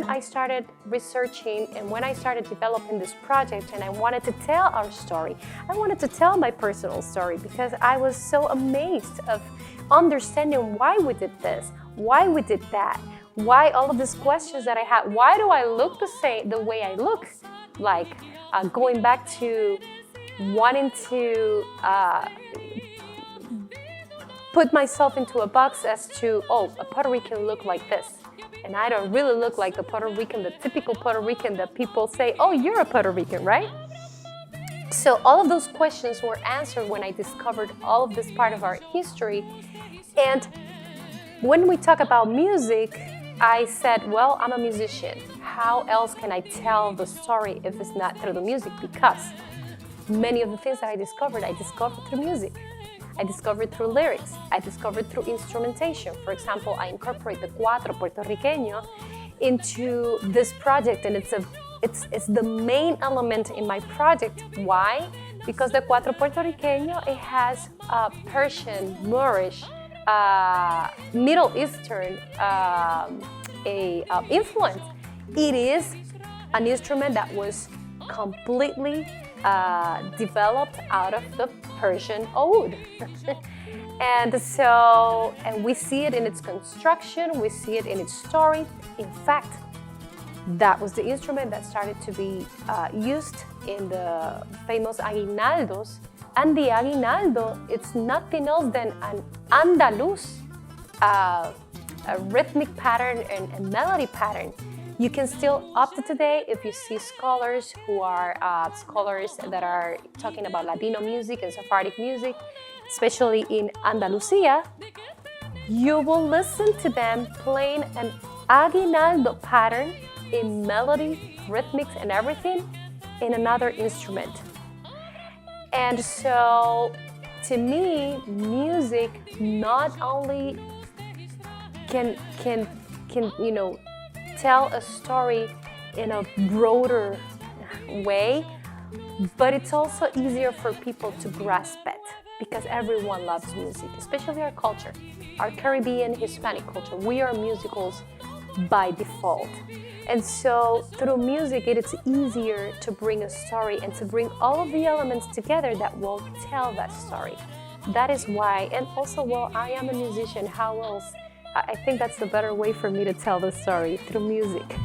when I started researching and when I started developing this project and I wanted to tell our story, I wanted to tell my personal story because I was so amazed of understanding why we did this, why we did that, why all of these questions that I had, why do I look the way I look, like going back to wanting to put myself into a box as to, oh, a Puerto Rican look like this. And I don't really look like the Puerto Rican, the typical Puerto Rican that people say, oh, you're a Puerto Rican, right? So all of those questions were answered when I discovered all of this part of our history. And when we talk about music, I said, well, I'm a musician. How else can I tell the story if it's not through the music? Because many of the things that I discovered through music. I discovered through lyrics. I discovered through instrumentation. For example, I incorporate the cuatro puertorriqueño into this project, and it's the main element in my project. Why? Because the cuatro puertorriqueño, it has Persian, Moorish, Middle Eastern influence. It is an instrument that was completely developed out of the Persian oud. And we see it in its construction, we see it in its story. In fact, that was the instrument that started to be used in the famous aguinaldos. And the aguinaldo, it's nothing else than an Andaluz, a rhythmic pattern and melody pattern. You can still, up to today, if you see scholars who are scholars that are talking about Ladino music and Sephardic music, especially in Andalusia, you will listen to them playing an aguinaldo pattern in melody, rhythmics, and everything in another instrument. And so, to me, music not only can tell a story in a broader way, but it's also easier for people to grasp it because everyone loves music, especially our culture, our Caribbean Hispanic culture. We are musicals by default. And so through music, it is easier to bring a story and to bring all of the elements together that will tell that story. That is why, and also, well, I am a musician, how else? I think that's the better way for me to tell the story, through music.